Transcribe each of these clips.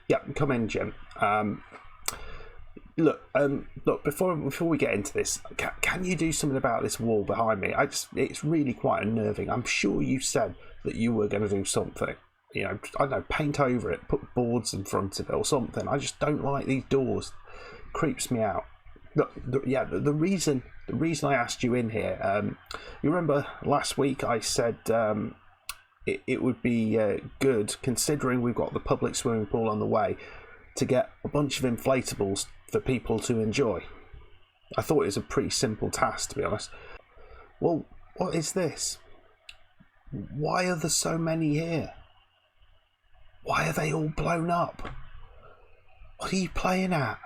Yeah, come in, Jim. Look, Before we get into this, can you do something about this wall behind me? It's really quite unnerving. I'm sure you said that you were going to do something. You know, I don't know, paint over it, put boards in front of it or something. I just don't like these doors. Creeps me out. Look, the reason I asked you in here, you remember last week I said it would be good, considering we've got the public swimming pool on the way, to get a bunch of inflatables for people to enjoy. I thought it was a pretty simple task, to be honest. Well, what is this? Why are there so many here? Why are they all blown up? What are you playing at?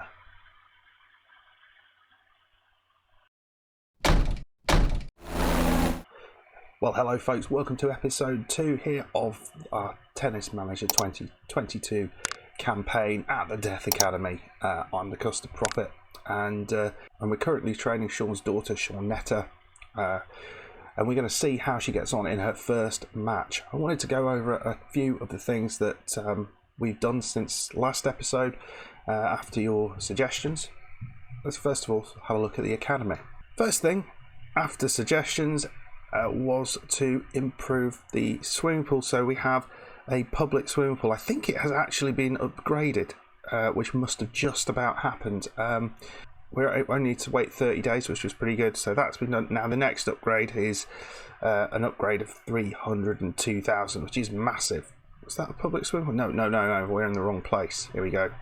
Well, hello folks, welcome to episode 2 here of our Tennis Manager 2022 campaign at the Death Academy. I'm the Custard Prophet, and we're currently training Sean's daughter, Shaunetta, and we're going to see how she gets on in her first match. I wanted to go over a few of the things that we've done since last episode after your suggestions. Let's first of all have a look at the academy. First thing, after suggestions, was to improve the swimming pool. So we have a public swimming pool. I think it has actually been upgraded, which must have just about happened. We only need to wait 30 days, which was pretty good. So that's been done. Now the next upgrade is an upgrade of 302,000, which is massive. Was that a public swimming pool? No. We're in the wrong place. Here we go.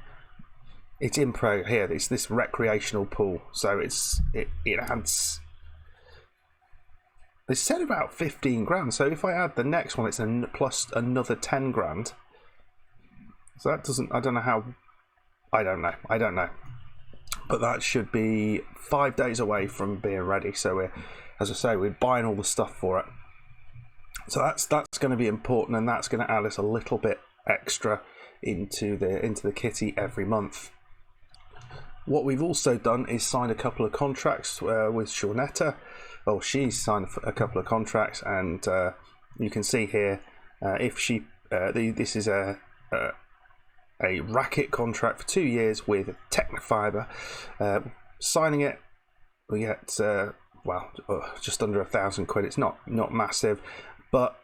It's in pro here. It's this recreational pool. So it adds. They said about 15 grand, so if I add the next one, it's plus another 10 grand. So that doesn't, I don't know. But that should be 5 days away from being ready. So we're, as I say, we're buying all the stuff for it. So that's going to be important, and that's going to add us a little bit extra into the kitty every month. What we've also done is signed a couple of contracts with Shaunetta. Well, she's signed a couple of contracts, and you can see here if she this is a racket contract for 2 years with Technofiber. Signing it, we get just under £1,000. It's not massive, but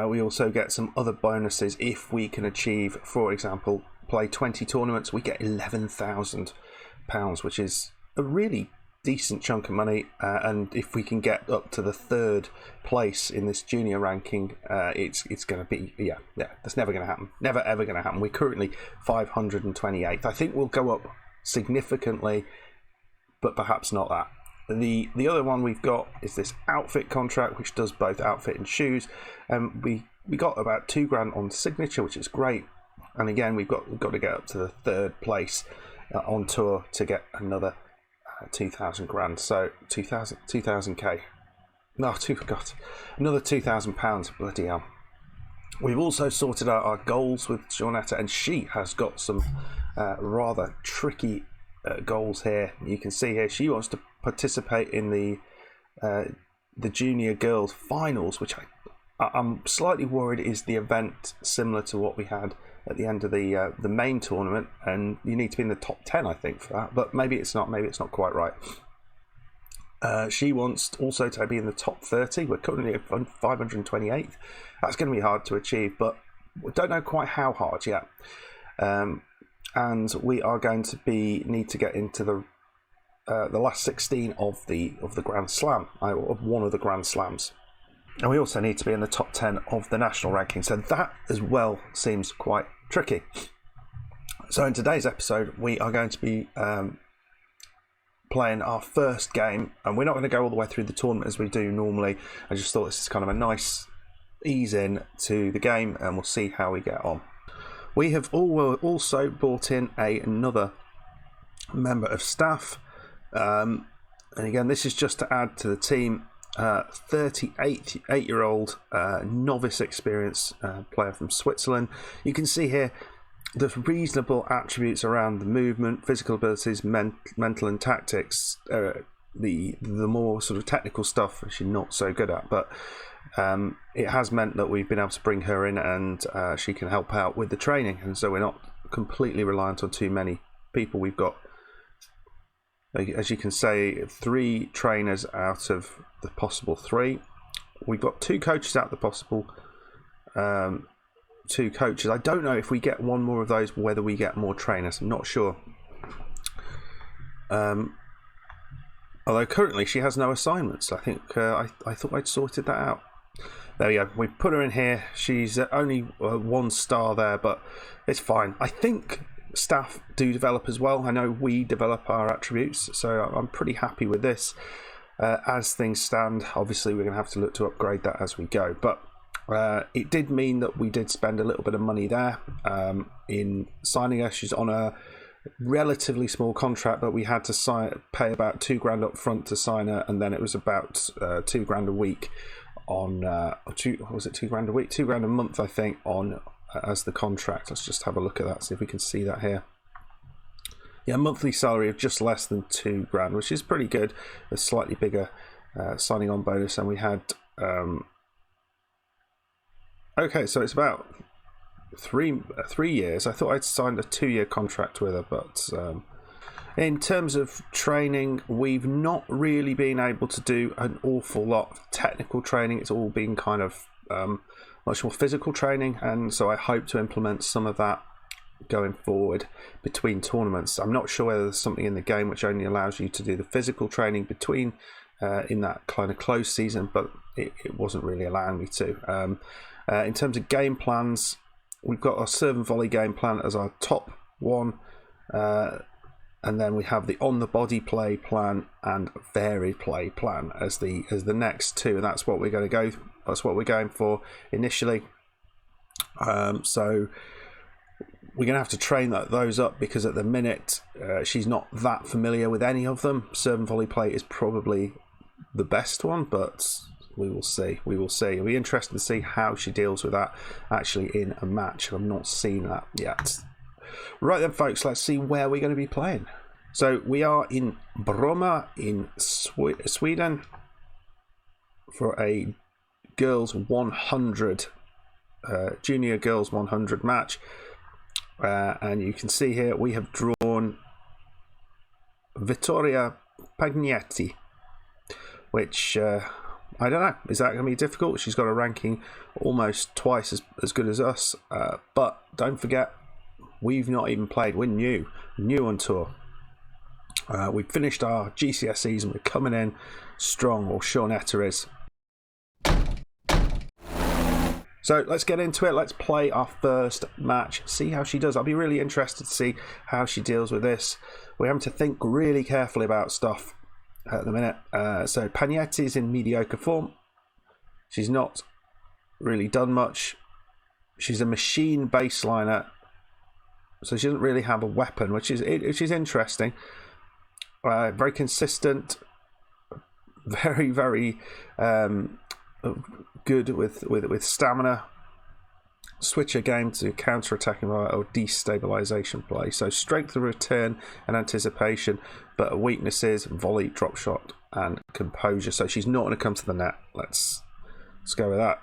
we also get some other bonuses if we can achieve, for example, play 20 tournaments. We get £11,000, which is a really decent chunk of money, and if we can get up to the 3rd place in this junior ranking, it's going to be that's never going to happen, never ever going to happen. We're currently 528th. I think we'll go up significantly, but perhaps not that. The other one we've got is this outfit contract, which does both outfit and shoes, and we got about 2 grand on signature, which is great. And again, we've got to get up to the 3rd place on tour to get another 2,000 grand, so 2,000k. No, another £2,000. Bloody hell! We've also sorted out our goals with Shaunetta, and she has got some rather tricky goals here. You can see here she wants to participate in the junior girls finals, which I'm slightly worried is the event similar to what we had at the end of the main tournament, and you need to be in the top 10, I think, for that. But maybe it's not quite right. She wants also to be in the top 30. We're currently at 528th. That's going to be hard to achieve, but we don't know quite how hard yet. And we are going to need to get into the last 16 of the Grand Slam, of one of the Grand Slams. And we also need to be in the top 10 of the national ranking. So that as well seems quite tricky. So in today's episode, we are going to be playing our first game. And we're not going to go all the way through the tournament as we do normally. I just thought this is kind of a nice ease in to the game, and we'll see how we get on. We have also brought in another member of staff. And again, this is just to add to the team. 38-year-old novice experience player from Switzerland. You can see here the reasonable attributes around the movement, physical abilities, mental and tactics. The more sort of technical stuff she's not so good at, but it has meant that we've been able to bring her in, and she can help out with the training, and so we're not completely reliant on too many people. We've got, as you can say, 3 trainers out of the possible 3. We've got 2 coaches out of the possible 2 coaches. I don't know if we get one more of those, whether we get more trainers. I'm not sure. Although currently she has no assignments. I think I thought I'd sorted that out. There we go. We've put her in here. She's only 1 star there, but it's fine. I think staff do develop as well. I know we develop our attributes, so I'm pretty happy with this. As things stand, obviously we're going to have to look to upgrade that as we go. But it did mean that we did spend a little bit of money there in signing her. She's on a relatively small contract, but we had to pay about $2,000 up front to sign her, and then it was about $2,000 a week on was it $2,000 a week, $2,000 a month, I think, on as the contract. Let's just have a look at that, see if we can see that here. Yeah, monthly salary of just less than $2,000, which is pretty good. A slightly bigger signing on bonus, and we had okay, so it's about 3 years. I thought I'd signed a 2-year contract with her, but in terms of training, we've not really been able to do an awful lot of technical training. It's all been kind of much more physical training, and so I hope to implement some of that going forward between tournaments. I'm not sure whether there's something in the game which only allows you to do the physical training between in that kind of closed season, but it wasn't really allowing me to. In terms of game plans, we've got our serve and volley game plan as our top one, and then we have the on the body play plan and varied play plan as the next 2, and that's what we're going to go. That's what we're going for initially. So we're going to have to train those up, because at the minute she's not that familiar with any of them. Serve and volley play is probably the best one, but we will see. We will see. It'll be interesting to see how she deals with that actually in a match. I've not seen that yet. Right then, folks, let's see where we're going to be playing. So we are in Bromma in Sweden for a girls 100, junior girls 100 match. And you can see here we have drawn Vittoria Pagnetti, which I don't know, is that going to be difficult? She's got a ranking almost twice as good as us, but don't forget, we've not even played. We're new on tour. We've finished our GCSEs and we're coming in strong, or Shawnetta is. So let's get into it. Let's play our first match, see how she does. I'll be really interested to see how she deals with this. We're having to think really carefully about stuff at the minute. So Pagnetti is in mediocre form. She's not really done much. She's a machine baseliner, so she doesn't really have a weapon, which is interesting. Very consistent, very good with stamina. Switch her game to counter-attacking or destabilization play. So strength of return and anticipation, but weaknesses, volley, drop shot, and composure. So she's not going to come to the net. Let's go with that.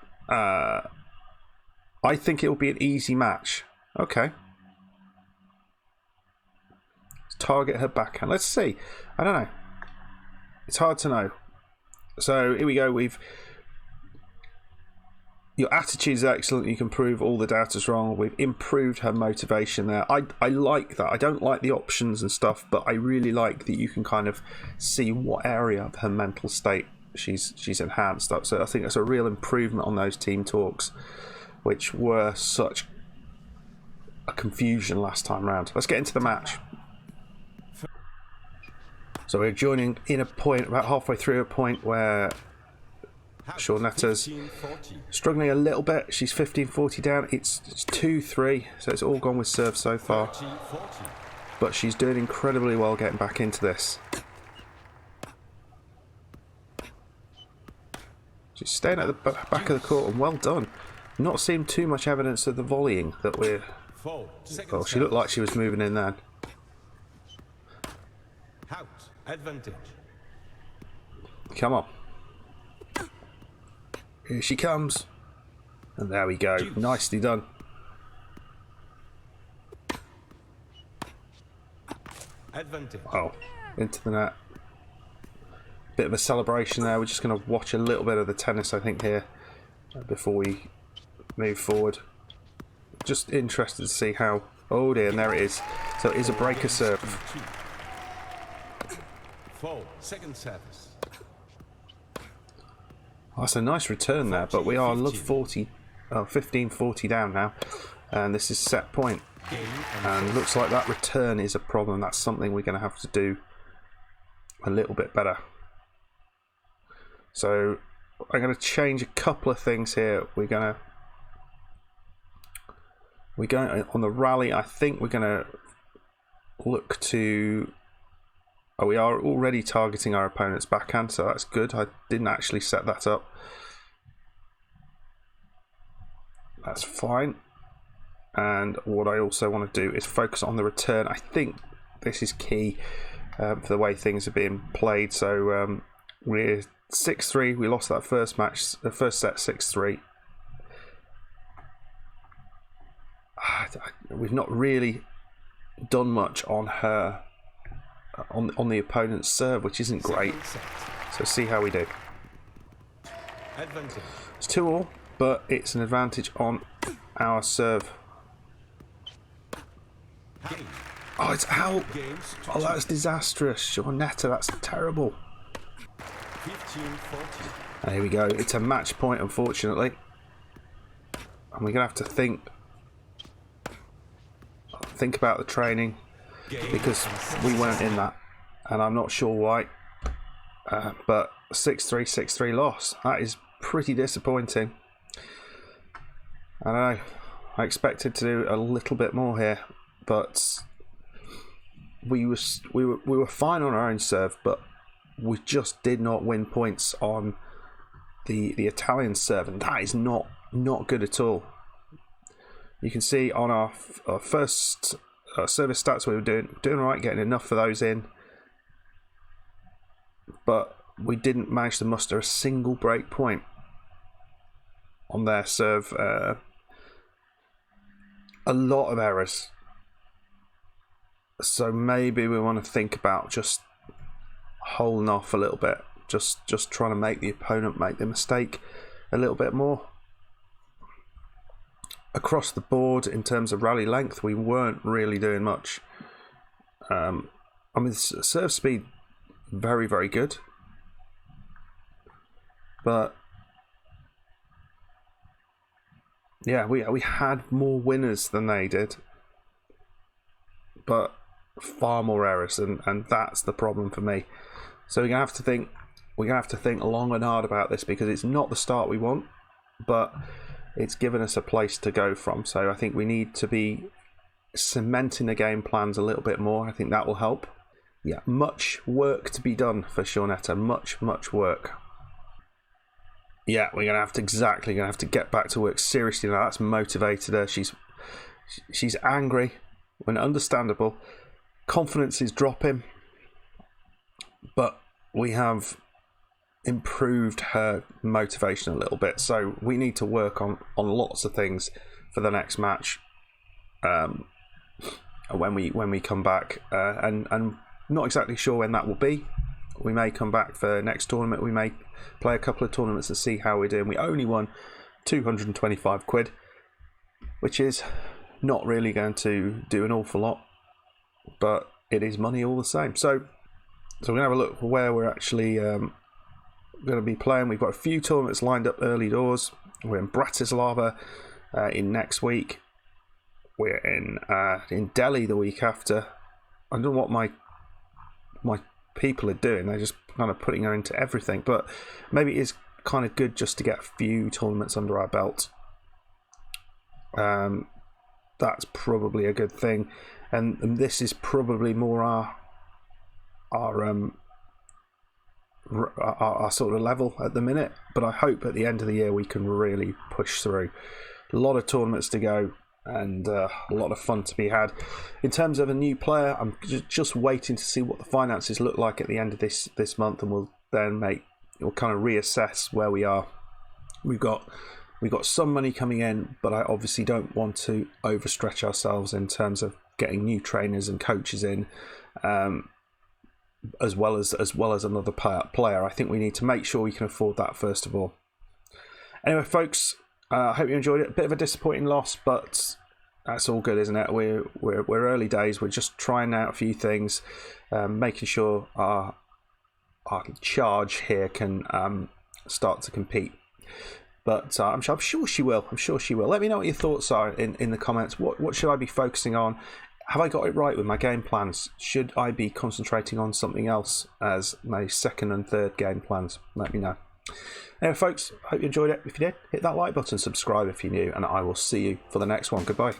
I think it will be an easy match. Okay. Let's target her backhand. Let's see. I don't know. It's hard to know. So here we go. Your attitude is excellent. You can prove all the doubters wrong. We've improved her motivation there. I like that. I don't like the options and stuff, but I really like that you can kind of see what area of her mental state she's enhanced up. So I think that's a real improvement on those team talks, which were such a confusion last time round. Let's get into the match. So we're joining in a point, about halfway through a point where Shawnetta's struggling a little bit. She's 15-40 down. It's 2-3, so it's all gone with serve so far. But she's doing incredibly well getting back into this. She's staying at the back of the court, and well done. Not seeing too much evidence of the volleying that we're... Oh, she looked like she was moving in then. Advantage. Come on. Here she comes. And there we go. Nicely done. Advantage. Oh, into the net. Bit of a celebration there. We're just going to watch a little bit of the tennis, I think, here before we move forward. Just interested to see how... Oh dear, and there it is. So it is a breaker serve. 4, second service. Oh, that's a nice return there, but we are 15-40 down now. And this is set point. And looks like that return is a problem. That's something we're going to have to do a little bit better. So I'm going to change a couple of things here. We're going on the rally. I think we're going to look to... Oh, we are already targeting our opponent's backhand, so that's good. I didn't actually set that up. That's fine. And what I also want to do is focus on the return. I think this is key for the way things are being played. So we're 6-3. We lost that first match, the first set 6-3. We've not really done much on her, on the opponent's serve, which isn't great. So see how we do. Advantage. It's 2-all, but it's an advantage on our serve. Oh, it's out. Oh, that's disastrous. Shawnetta, that's terrible. 15-14. And here we go. It's a match point, unfortunately. And we're going to have to think about the training, because we weren't in that. And I'm not sure why. But 6-3, 6-3 loss. That is pretty disappointing. I don't know. I expected to do a little bit more here. But we were fine on our own serve, but we just did not win points on the Italian serve, and that is not good at all. You can see on our first service stats we were doing all right, getting enough for those in, but we didn't manage to muster a single break point on their serve. A lot of errors. So maybe we want to think about just holding off a little bit, just trying to make the opponent make the mistake a little bit more. Across the board, in terms of rally length, we weren't really doing much. I mean, serve speed, very, very good. But yeah, we had more winners than they did, but far more errors, and that's the problem for me. So we're gonna have to think long and hard about this, because it's not the start we want, but it's given us a place to go from. So I think we need to be cementing the game plans a little bit more. I think that will help. Yeah, much work to be done for Shawnetta. Much work. Yeah, we're gonna have to get back to work seriously now. That's motivated her. She's angry, when understandable. Confidence is dropping, but we have improved her motivation a little bit. So we need to work on lots of things for the next match. When we come back, and not exactly sure when that will be. We may come back for next tournament. We may play a couple of tournaments to see how we're doing. We only won 225 quid, which is not really going to do an awful lot, but it is money all the same. So we're going to have a look where we're actually going to be playing. We've got a few tournaments lined up early doors. We're in Bratislava in next week. We're in Delhi the week after. I don't know what my people are doing. They're just kind of putting her into everything, but maybe it is kind of good just to get a few tournaments under our belt. That's probably a good thing, and this is probably more our sort of level at the minute, but I hope at the end of the year we can really push through. A lot of tournaments to go, and a lot of fun to be had. In terms of a new player, I'm just waiting to see what the finances look like at the end of this month, and we'll kind of reassess where we are. We've got some money coming in, but I obviously don't want to overstretch ourselves in terms of getting new trainers and coaches in as well as another player. I think we need to make sure we can afford that first of all. Anyway, folks, I hope you enjoyed it. A bit of a disappointing loss, but that's all good, isn't it? We're early days. We're just trying out a few things, making sure our charge here can start to compete. But I'm sure she will. I'm sure she will. Let me know what your thoughts are in the comments. What should I be focusing on? Have I got it right with my game plans? Should I be concentrating on something else as my second and third game plans? Let me know. Anyway, folks, hope you enjoyed it. If you did, hit that like button, subscribe if you're new, and I will see you for the next one. Goodbye.